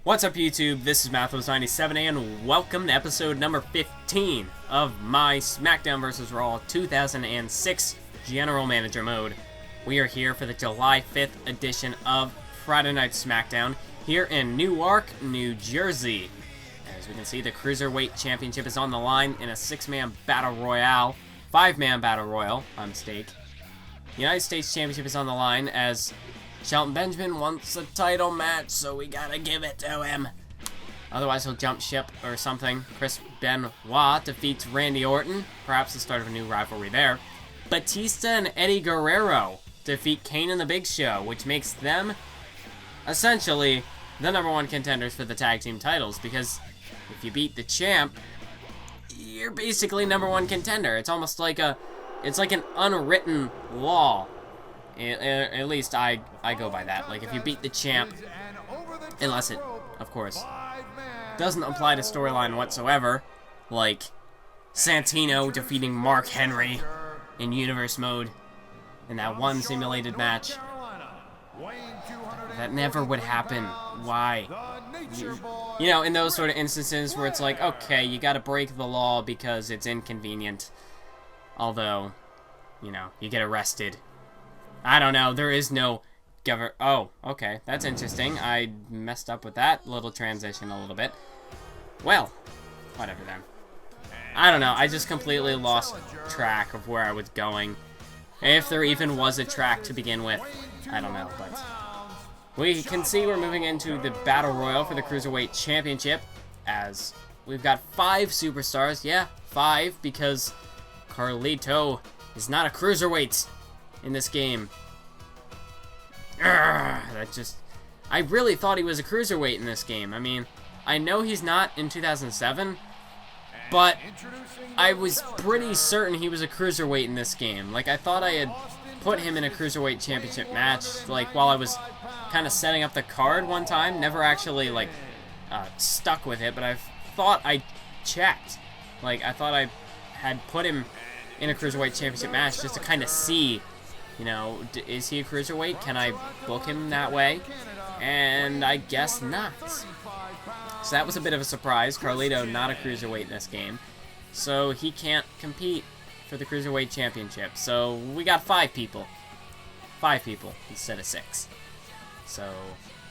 What's up, YouTube? This is Mathos97, and welcome to episode number 15 of my SmackDown vs. Raw 2006 General Manager mode. We are here for the July 5th edition of Friday Night SmackDown here in Newark, New Jersey. As we can see, the Cruiserweight Championship is on the line in a 6-man Battle Royale, 5-man Battle Royal, by mistake. The United States Championship is on the line as Shelton Benjamin wants a title match, so we gotta give it to him. Otherwise, he'll jump ship or something. Chris Benoit defeats Randy Orton. Perhaps the start of a new rivalry there. Batista and Eddie Guerrero defeat Kane and the Big Show, which makes them essentially the #1 contenders for the tag team titles, because if you beat the champ, you're basically #1 contender. It's almost like it's like an unwritten law. At least I go by that. Like, if you beat the champ, unless it, of course, doesn't apply to storyline whatsoever, like Santino defeating Mark Henry in Universe mode in that one simulated match. That never would happen. Why? You know, in those sort of instances where it's like, okay, you gotta break the law because it's inconvenient. Although, you know, you get arrested. I don't know, there is no Oh, okay, that's interesting. I messed up with that little transition a little bit. Well, whatever then. I don't know, I just completely lost track of where I was going. If there even was a track to begin with, I don't know, but we can see we're moving into the Battle Royal for the Cruiserweight Championship, as we've got 5 superstars. Yeah, 5, because Carlito is not a Cruiserweight in this game. I really thought he was a Cruiserweight in this game. I mean, I know he's not in 2007, but I was pretty certain he was a Cruiserweight in this game. Like, I thought I had put him in a Cruiserweight Championship match, like, while I was kind of setting up the card one time. Never actually, like, stuck with it, but I thought I checked. Like, I thought I had put him in a Cruiserweight Championship match just to kind of see, you know, is he a Cruiserweight? Can I book him that way? And I guess not. So that was a bit of a surprise. Carlito not a Cruiserweight in this game, so he can't compete for the Cruiserweight Championship. So we got 5 people. 5 people instead of 6. So,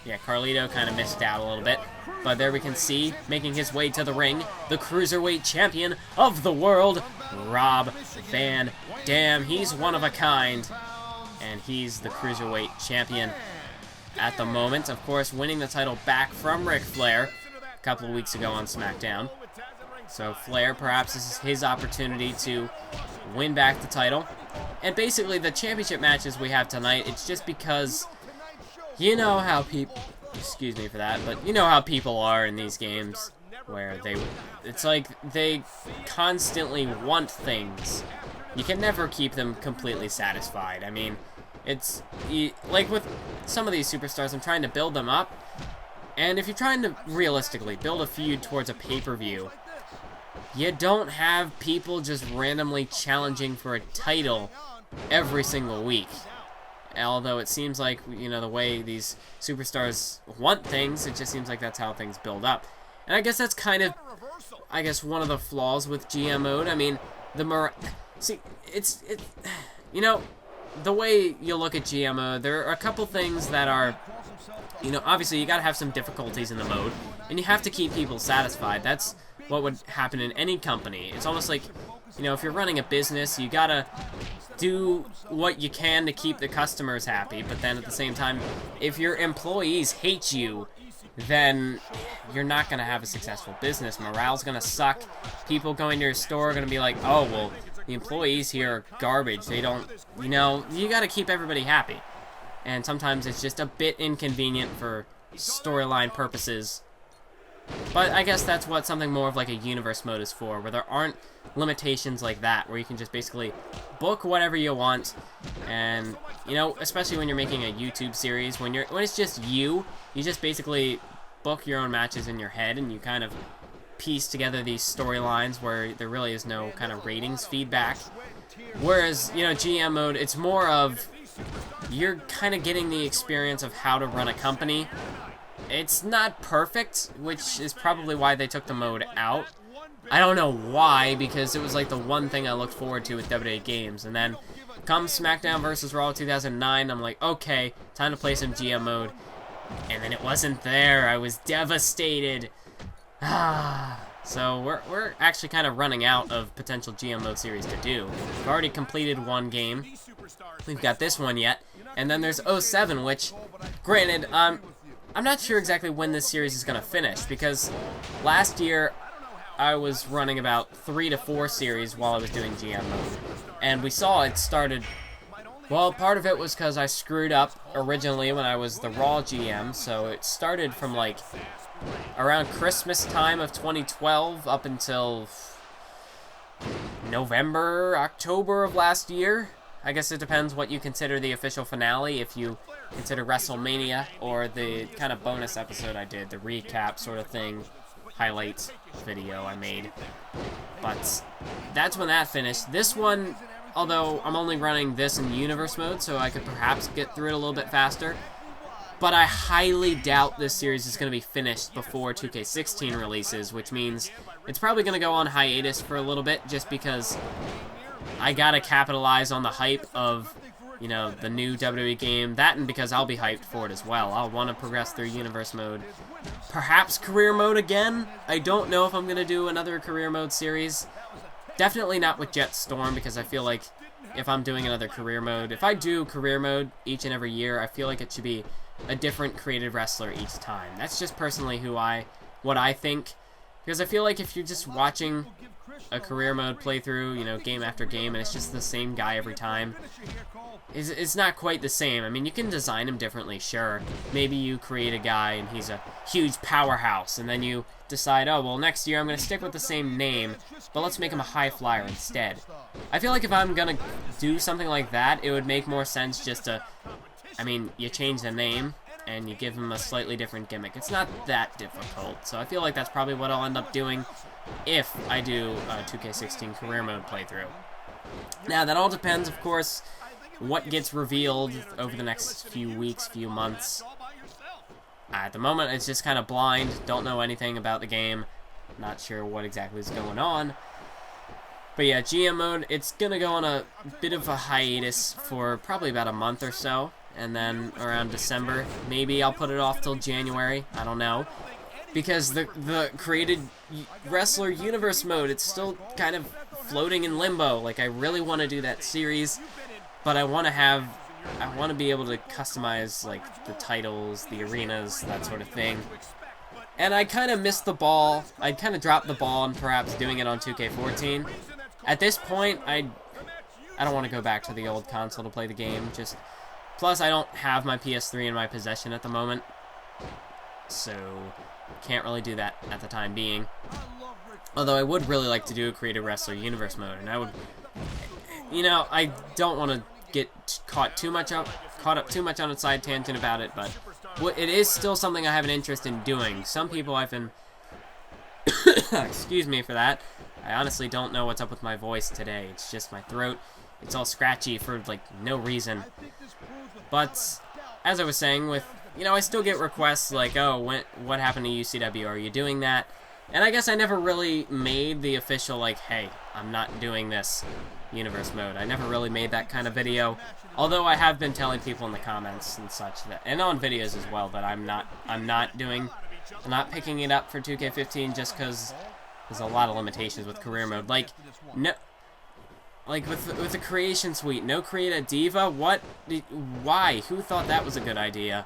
yeah, Carlito kind of missed out a little bit. But there we can see, making his way to the ring, the Cruiserweight Champion of the world, Rob Van Dam. He's one of a kind, and he's the Cruiserweight Champion at the moment. Of course, winning the title back from Ric Flair a couple of weeks ago on SmackDown. So Flair, perhaps this is his opportunity to win back the title. And basically, the championship matches we have tonight, it's just because you know how people, excuse me for that, but you know how people are in these games, where it's like they constantly want things. You can never keep them completely satisfied. I mean, it's like with some of these superstars, I'm trying to build them up, and if you're trying to realistically build a feud towards a pay-per-view, you don't have people just randomly challenging for a title every single week. Although it seems like, you know, the way these superstars want things, it just seems like that's how things build up. And I guess that's kind of, one of the flaws with GM mode. I mean, you know, the way you look at GM mode, there are a couple things that are, you know, obviously you gotta have some difficulties in the mode, and you have to keep people satisfied. That's what would happen in any company. It's almost like, you know, if you're running a business, you gotta do what you can to keep the customers happy, but then at the same time, if your employees hate you, then you're not going to have a successful business. Morale's going to suck. People going to your store are going to be like, oh, well, the employees here are garbage. They don't, you know, you got to keep everybody happy. And sometimes it's just a bit inconvenient for storyline purposes. But I guess that's what something more of like a universe mode is for, where there aren't limitations like that, where you can just basically book whatever you want. And, you know, especially when you're making a YouTube series, when it's just you just basically book your own matches in your head, and you kind of piece together these storylines where there really is no kind of ratings feedback. Whereas, you know, GM mode, it's more of you're kind of getting the experience of how to run a company It's not perfect, which is probably why they took the mode out. I don't know why, because it was like the one thing I looked forward to with WWE games. And then comes SmackDown vs. Raw 2009, I'm like, okay, time to play some GM mode. And then it wasn't there. I was devastated. So we're actually kind of running out of potential GM mode series to do. We've already completed one game. We've got this one yet. And then there's 07, which, granted, I'm not sure exactly when this series is going to finish, because last year I was running about 3 to 4 series while I was doing GM mode. And we saw it started, well, part of it was because I screwed up originally when I was the Raw GM, so it started from like around Christmas time of 2012 up until November, October of last year. I guess it depends what you consider the official finale, if you consider WrestleMania or the kind of bonus episode I did, the recap sort of thing, highlights video I made. But that's when that finished. This one, although I'm only running this in Universe mode, so I could perhaps get through it a little bit faster, but I highly doubt this series is going to be finished before 2K16 releases, which means it's probably going to go on hiatus for a little bit, just because I gotta capitalize on the hype of, you know, the new WWE game. That, and because I'll be hyped for it as well. I'll want to progress through Universe mode. Perhaps Career mode again? I don't know if I'm gonna do another Career mode series. Definitely not with Jetstorm, because I feel like if I'm doing another Career mode, if I do Career mode each and every year, I feel like it should be a different creative wrestler each time. That's just personally what I think. Because I feel like if you're just watching a Career mode playthrough, you know, game after game, and it's just the same guy every time, it's not quite the same. I mean, you can design him differently, sure. Maybe you create a guy and he's a huge powerhouse, and then you decide, oh, well, next year I'm going to stick with the same name, but let's make him a high flyer instead. I feel like if I'm going to do something like that, it would make more sense just to, I mean, you change the name and you give him a slightly different gimmick. It's not that difficult, so I feel like that's probably what I'll end up doing if I do a 2K16 Career Mode playthrough. Now, that all depends, of course, what gets revealed over the next few weeks, few months. At the moment, it's just kind of blind, don't know anything about the game, not sure what exactly is going on. But yeah, GM mode, it's going to go on a bit of a hiatus for probably about a month or so, and then around December, maybe I'll put it off till January, I don't know. Because the created wrestler universe mode, it's still kind of floating in limbo. Like, I really want to do that series, but I want to be able to customize, like, the titles, the arenas, that sort of thing. And I kind of missed the ball. I kind of dropped the ball on perhaps doing it on 2K14. At this point, I don't want to go back to the old console to play the game. Plus, I don't have my PS3 in my possession at the moment, so can't really do that at the time being. Although I would really like to do a Creative Wrestler Universe mode, and I would, you know, I don't want to get caught up too much on a side tangent about it, but it is still something I have an interest in doing. Some people I've been, excuse me for that. I honestly don't know what's up with my voice today. It's just my throat. It's all scratchy for, like, no reason. But, as I was saying, I still get requests like, oh, what happened to UCW? Are you doing that? And I guess I never really made the official, like, hey, I'm not doing this universe mode. I never really made that kind of video. Although I have been telling people in the comments and such, and on videos as well, that I'm not picking it up for 2K15 just because there's a lot of limitations with career mode. Like, no, like with the creation suite, no create a diva. Why? Who thought that was a good idea?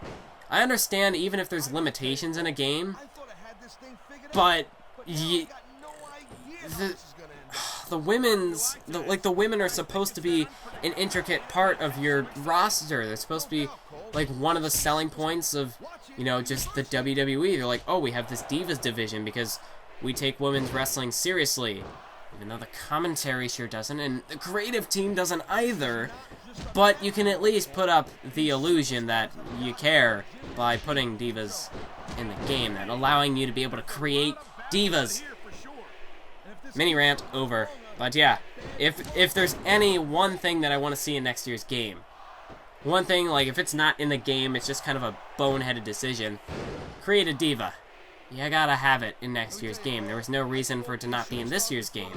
I understand even if there's limitations in a game, but the women are supposed to be an intricate part of your roster. They're supposed to be like one of the selling points of, just the WWE. They're like, oh, we have this Divas division because we take women's wrestling seriously. Even though the commentary sure doesn't, and the creative team doesn't either. But you can at least put up the illusion that you care by putting divas in the game, and allowing you to be able to create divas. Mini rant over. But yeah, if there's any one thing that I want to see in next year's game, One thing, like, if it's not in the game, it's just kind of a boneheaded decision. Create a diva. You gotta have it in next year's game. There was no reason for it to not be in this year's game.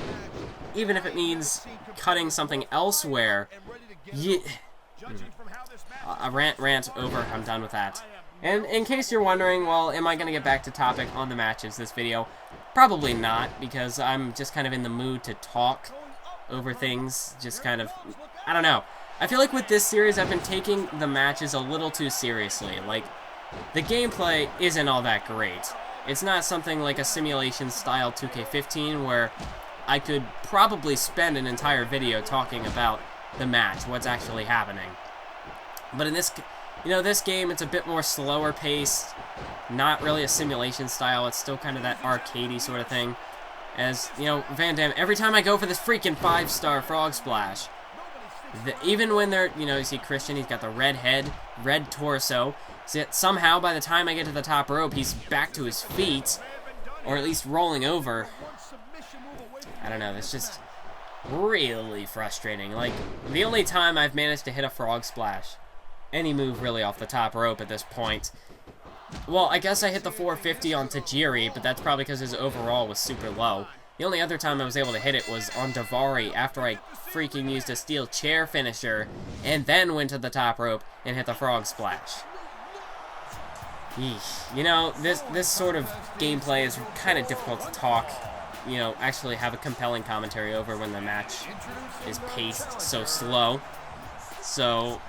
Even if it means cutting something elsewhere. Rant over. I'm done with that. And in case you're wondering, well, am I gonna get back to topic on the matches this video? Probably not, because I'm just kind of in the mood to talk over things. Just kind of, I don't know. I feel like with this series, I've been taking the matches a little too seriously. Like, the gameplay isn't all that great. It's not something like a simulation-style 2K15 where I could probably spend an entire video talking about the match, what's actually happening. But in this, this game, it's a bit more slower paced, not really a simulation style. It's still kind of that arcadey sort of thing. As, Van Damme, every time I go for this freaking 5-star frog splash, even when they're, you see Christian, he's got the red head, red torso. So somehow, by the time I get to the top rope, he's back to his feet, or at least rolling over. I don't know, it's just really frustrating. Like, the only time I've managed to hit a frog splash, any move really off the top rope at this point. Well, I guess I hit the 450 on Tajiri, but that's probably because his overall was super low. The only other time I was able to hit it was on Davari after I freaking used a steel chair finisher and then went to the top rope and hit the frog splash. Eesh. This sort of gameplay is kind of difficult to talk, actually have a compelling commentary over when the match is paced so slow. So,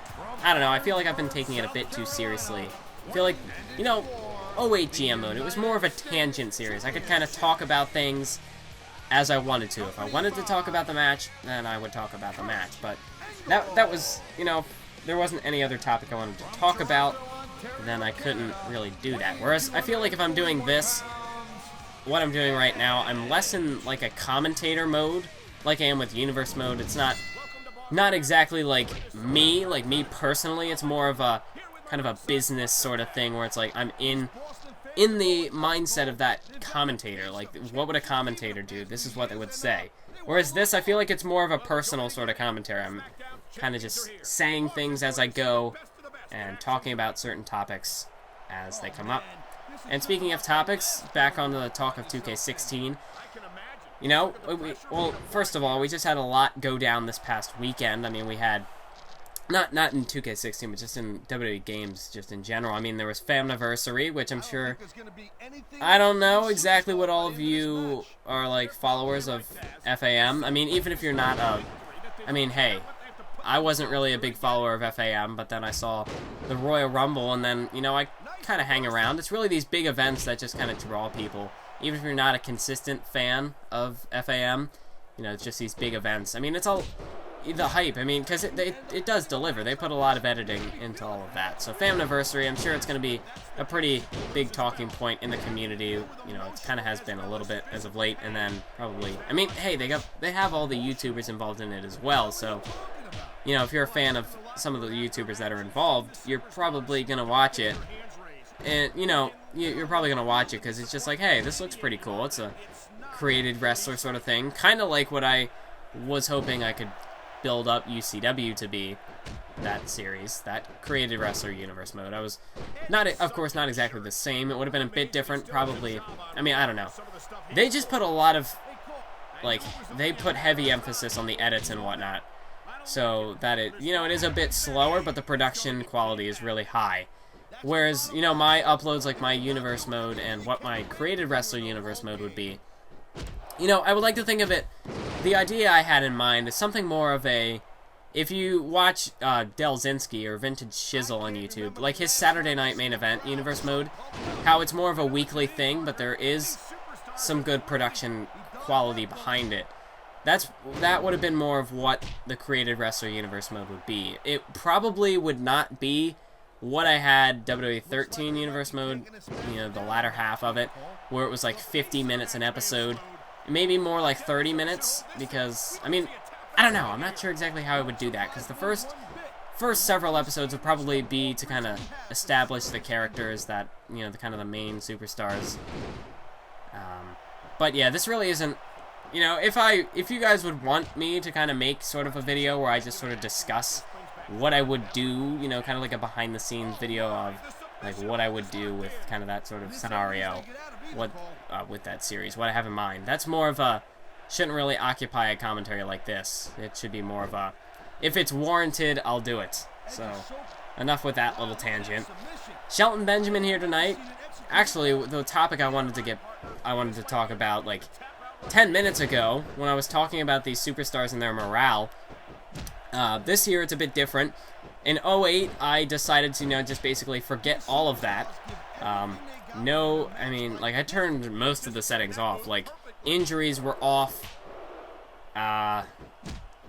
I don't know, I feel like I've been taking it a bit too seriously. I feel like, 08 GM mode, it was more of a tangent series. I could kind of talk about things as I wanted to. If I wanted to talk about the match, then I would talk about the match. But that was, there wasn't any other topic I wanted to talk about, then I couldn't really do that. Whereas I feel like if I'm doing this, what I'm doing right now, I'm less in like a commentator mode, like I am with Universe mode. It's not exactly like me personally. It's more of a kind of a business sort of thing where it's like I'm in the mindset of that commentator. Like, what would a commentator do? This is what they would say. Whereas this, I feel like it's more of a personal sort of commentary. I'm kind of just saying things as I go and talking about certain topics as they come up. And speaking of topics, back on the talk of 2K16, well, first of all, we just had a lot go down this past weekend. I mean, we had, not in 2K16, but just in WWE games, just in general. I mean, there was Famniversary, which I'm sure, I don't know exactly what all of you are, like, followers of FAM. I mean, even if you're not hey, I wasn't really a big follower of FAM, but then I saw the Royal Rumble, and then, I kind of hang around. It's really these big events that just kind of draw people. Even if you're not a consistent fan of FAM, it's just these big events. I mean, it's all the hype. I mean, because it does deliver. They put a lot of editing into all of that. So Famniversary, I'm sure it's going to be a pretty big talking point in the community. It kind of has been a little bit as of late, and then probably, I mean, hey, they have all the YouTubers involved in it as well, so if you're a fan of some of the YouTubers that are involved, you're probably going to watch it. And, you're probably going to watch it because it's just like, hey, this looks pretty cool. It's a created wrestler sort of thing. Kind of like what I was hoping I could build up UCW to be, that series, that created wrestler universe mode. I was of course, not exactly the same. It would have been a bit different, probably. I mean, I don't know. They just put a lot of, they put heavy emphasis on the edits and whatnot. So that it is a bit slower, but the production quality is really high. Whereas, my uploads, like my universe mode and what my created wrestler universe mode would be, I would like to think of it, the idea I had in mind is something more of a, if you watch Delzinski or Vintage Shizzle on YouTube, like his Saturday Night Main Event universe mode, how it's more of a weekly thing, but there is some good production quality behind it. That would have been more of what the created wrestler universe mode would be. It probably would not be what I had WWE 13 universe mode, the latter half of it, where it was like 50 minutes an episode. Maybe more like 30 minutes, because, I mean, I don't know. I'm not sure exactly how I would do that, because the first several episodes would probably be to kind of establish the characters that, the kind of the main superstars. But yeah, this really isn't, if you guys would want me to kind of make sort of a video where I just sort of discuss what I would do, you know, kind of like a behind-the-scenes video of, like, what I would do with kind of that sort of scenario, with that series, what I have in mind. That's more of a, shouldn't really occupy a commentary like this. It should be more of a, if it's warranted, I'll do it. So, enough with that little tangent. Shelton Benjamin here tonight. Actually, the topic I wanted to talk about, like, 10 minutes ago, when I was talking about these superstars and their morale. This year, it's a bit different. In 08, I decided to, you know, just basically forget all of that. No, I mean, like, I turned most of the settings off. Like, injuries were off.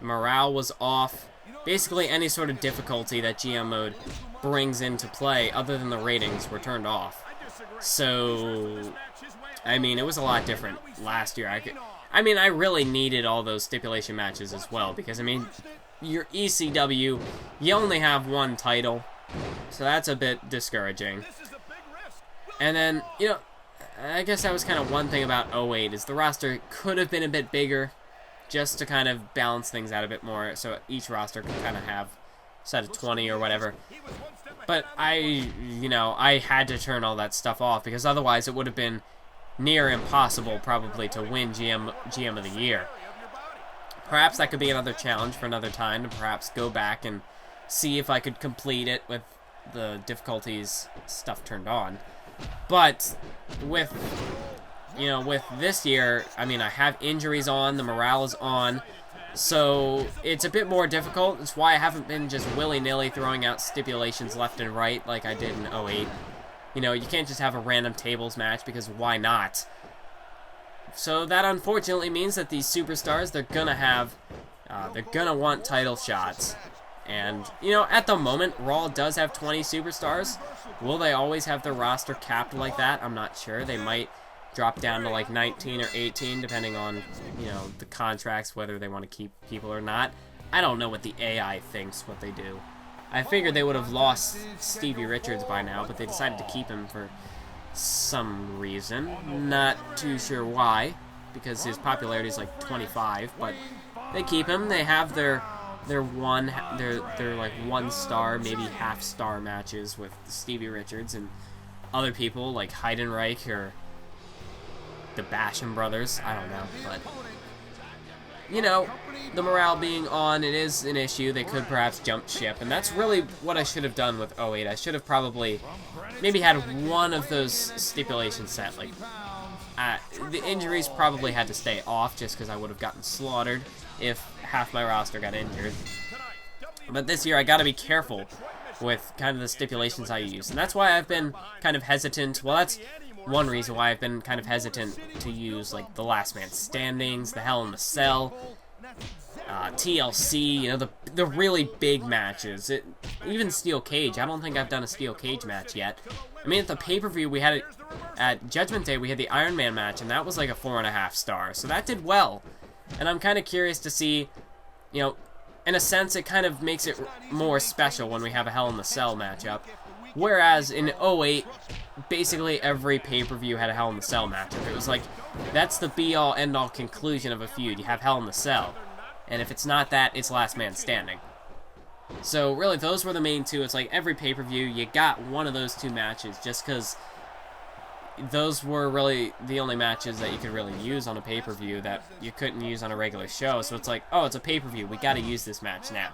Morale was off. Basically, any sort of difficulty that GM mode brings into play, other than the ratings, were turned off. So, I mean, it was a lot different last year. I mean, I really needed all those stipulation matches as well, because, I mean, your ECW, you only have one title, so that's a bit discouraging. And then, you know, I guess that was kind of one thing about 08, is the roster could have been a bit bigger, just to kind of balance things out a bit more, so each roster could kind of have a set of 20 or whatever. But I had to turn all that stuff off, because otherwise it would have been near impossible, probably, to win GM of the Year. Perhaps that could be another challenge for another time, to perhaps go back and see if I could complete it with the difficulties stuff turned on. But with this year, I mean, I have injuries on, the morale is on, so it's a bit more difficult. That's why I haven't been just willy-nilly throwing out stipulations left and right like I did in 08. You know, you can't just have a random tables match, because why not? So that unfortunately means that these superstars, they're gonna want title shots. And, you know, at the moment, Raw does have 20 superstars. Will they always have their roster capped like that? I'm not sure. They might drop down to like 19 or 18, depending on, you know, the contracts, whether they want to keep people or not. I don't know what the AI thinks, what they do. I figured they would have lost Stevie Richards by now, but they decided to keep him for some reason. Not too sure why, because his popularity is like 25, but they keep him. They have their like 1 star, maybe half star matches with Stevie Richards and other people like Heidenreich or the Basham brothers. I don't know, but you know, the morale being on, it is an issue. They could perhaps jump ship, and that's really what I should have done with 08. I should have probably maybe had one of those stipulations set. Like, the injuries probably had to stay off, just because I would have gotten slaughtered if half my roster got injured. But this year, I got to be careful with kind of the stipulations I use, and that's why I've been kind of hesitant. Well, that's one reason why I've been kind of hesitant to use, like, the Last Man Standings, the Hell in the Cell, TLC, you know, the really big matches. Even Steel Cage. I don't think I've done a Steel Cage match yet. I mean, at the pay-per-view, we had it at Judgment Day, we had the Iron Man match, and that was like a 4.5 star, so that did well. And I'm kind of curious to see, you know, in a sense, it kind of makes it more special when we have a Hell in the Cell matchup. Whereas in 08, basically every pay-per-view had a Hell in the Cell matchup. It was like, that's the be-all, end-all conclusion of a feud. You have Hell in the Cell. And if it's not that, it's Last Man Standing. So really, those were the main two. It's like every pay-per-view, you got one of those two matches, just because those were really the only matches that you could really use on a pay-per-view that you couldn't use on a regular show. So it's like, oh, it's a pay-per-view, we gotta use this match now.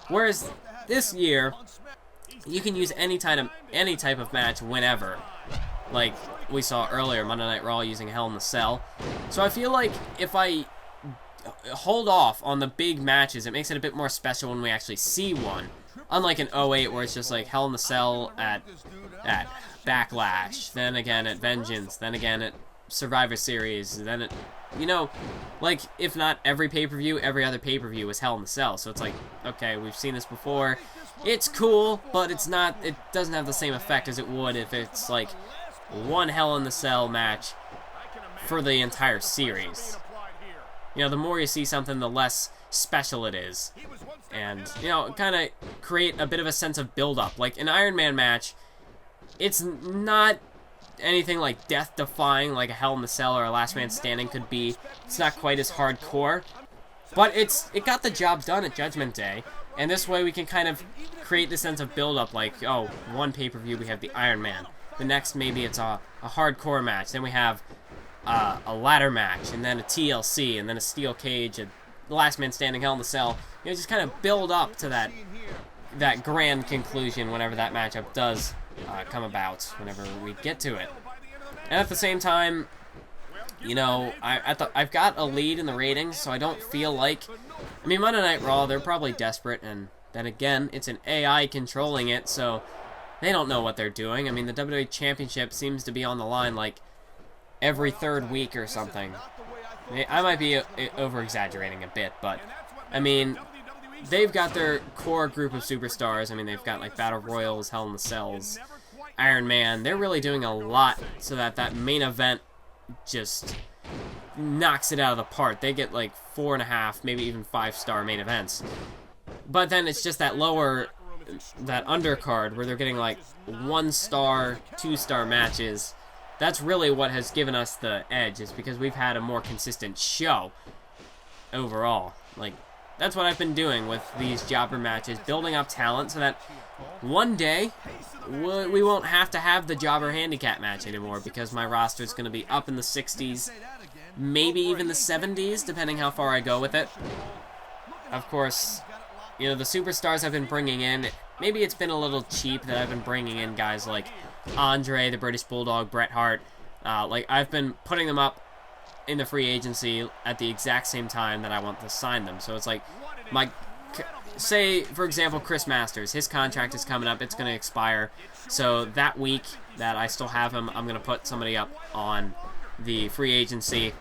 Whereas this year, you can use any type of match whenever. Like we saw earlier, Monday Night Raw using Hell in the Cell. So I feel like if I hold off on the big matches, it makes it a bit more special when we actually see one. Unlike in 08, where it's just like Hell in the Cell at Backlash, then again at Vengeance, then again at Survivor Series, then at, you know, like, if not every pay-per-view, every other pay-per-view was Hell in the Cell. So it's like, okay, we've seen this before. It's cool, but it doesn't have the same effect as it would if it's like one Hell in the Cell match for the entire series. You know, the more you see something, the less special it is. And, you know, kind of create a bit of a sense of build-up. Like, an Iron Man match, it's not anything like death-defying like a Hell in the Cell or a Last Man Standing could be. It's not quite as hardcore. But it got the job done at Judgment Day. And this way we can kind of create the sense of build-up, like, oh, one pay-per-view we have the Iron Man. The next maybe it's a hardcore match. Then we have a ladder match, and then a TLC, and then a steel cage, and the last man standing, Hell in the Cell. You know, just kind of build up to that grand conclusion whenever that matchup does come about, whenever we get to it. And at the same time, you know, I've got a lead in the ratings, so I don't feel like... I mean, Monday Night Raw, they're probably desperate, and then again, it's an AI controlling it, so they don't know what they're doing. I mean, the WWE Championship seems to be on the line, like, every third week or something. I might be over-exaggerating a bit, but, I mean, they've got their core group of superstars. I mean, they've got, like, Battle Royals, Hell in the Cells, Iron Man. They're really doing a lot so that main event just knocks it out of the park. They get like 4.5, maybe even 5-star main events. But then it's just that undercard where they're getting like 1-star, 2-star matches. That's really what has given us the edge, is because we've had a more consistent show overall. Like, that's what I've been doing with these jobber matches, building up talent so that one day we won't have to have the jobber handicap match anymore, because my roster is going to be up in the 60s, maybe even the 70s, depending how far I go with it. Of course, you know, the superstars I've been bringing in, maybe it's been a little cheap that I've been bringing in guys like Andre, the British Bulldog, Bret Hart. Like, I've been putting them up in the free agency at the exact same time that I want to sign them. So it's like, say, for example, Chris Masters, his contract is coming up, it's going to expire. So that week that I still have him, I'm going to put somebody up on the free agency,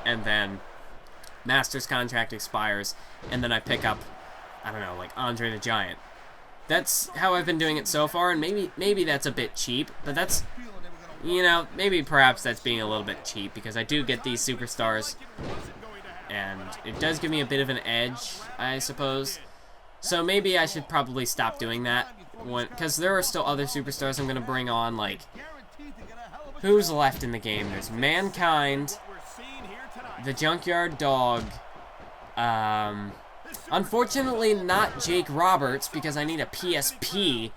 and then Masters' contract expires, and then I pick up, I don't know, like Andre the Giant. That's how I've been doing it so far, and maybe that's a bit cheap, but that's, you know, maybe perhaps that's being a little bit cheap, because I do get these superstars, and it does give me a bit of an edge, I suppose. So maybe I should probably stop doing that, because there are still other superstars I'm going to bring on, like, who's left in the game? There's Mankind, the Junkyard Dog, unfortunately not Jake Roberts, because I need a PSP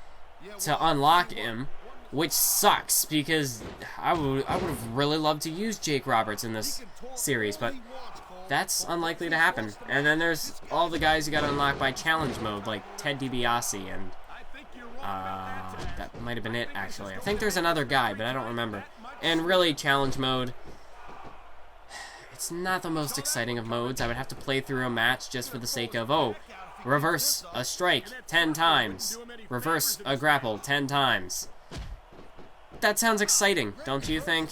to unlock him, which sucks, because I would have really loved to use Jake Roberts in this series, but that's unlikely to happen. And then there's all the guys you got to unlock by challenge mode, like Ted DiBiase, and that might have been it, actually. I think there's another guy, but I don't remember. And really, challenge mode, it's not the most exciting of modes. I would have to play through a match just for the sake of, oh, reverse a strike 10 times, reverse a grapple 10 times. That sounds exciting, don't you think?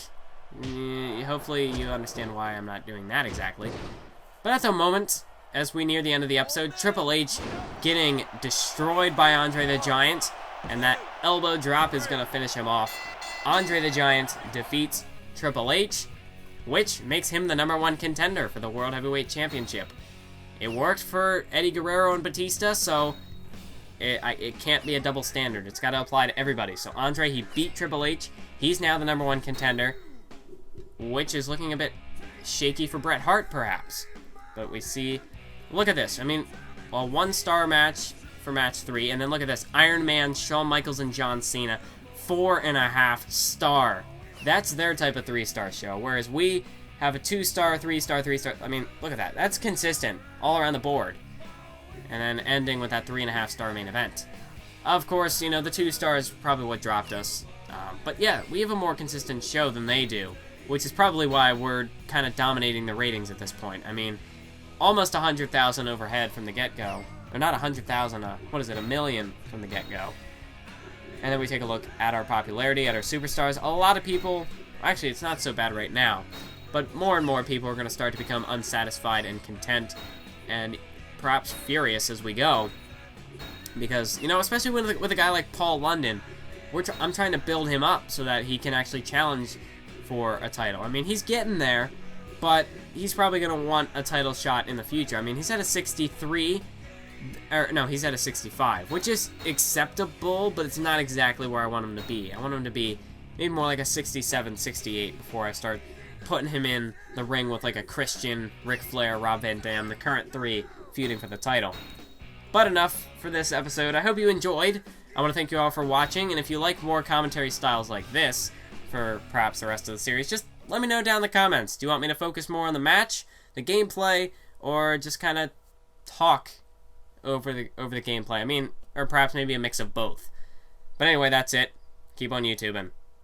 Hopefully you understand why I'm not doing that exactly. But at the moment, as we near the end of the episode, Triple H getting destroyed by Andre the Giant, and that elbow drop is going to finish him off. Andre the Giant defeats Triple H, which makes him the #1 contender for the World Heavyweight Championship. It worked for Eddie Guerrero and Batista, so it can't be a double standard. It's got to apply to everybody. So Andre, he beat Triple H. He's now the #1 contender, which is looking a bit shaky for Bret Hart, perhaps. But we see... Look at this. I mean, a 1-star match for match 3, and then look at this. Iron Man, Shawn Michaels, and John Cena. 4.5 star. That's their type of 3-star show, whereas we have a 2-star, 3-star, 3-star. I mean, look at that. That's consistent all around the board. And then ending with that 3.5-star main event. Of course, you know, the 2 stars probably what dropped us. But yeah, we have a more consistent show than they do, which is probably why we're kind of dominating the ratings at this point. I mean, almost 100,000 overhead from the get-go. Or not 100,000, what is it, 1 million from the get-go. And then we take a look at our popularity, at our superstars. A lot of people, actually it's not so bad right now, but more and more people are going to start to become unsatisfied and content, and perhaps furious as we go. Because, you know, especially with a guy like Paul London, I'm trying to build him up so that he can actually challenge for a title. I mean, he's getting there, but he's probably going to want a title shot in the future. I mean, he's at a 63, or no, he's at a 65, which is acceptable, but it's not exactly where I want him to be. I want him to be maybe more like a 67, 68 before I start putting him in the ring with like a Christian, Ric Flair, Rob Van Dam, the current 3 feuding for the title. But enough for this episode. I hope you enjoyed. I want to thank you all for watching, and if you like more commentary styles like this for perhaps the rest of the series, just let me know down in the comments. Do you want me to focus more on the match, the gameplay, or just kind of talk over the gameplay? I mean, or perhaps maybe a mix of both. But anyway, that's it. Keep on YouTubing.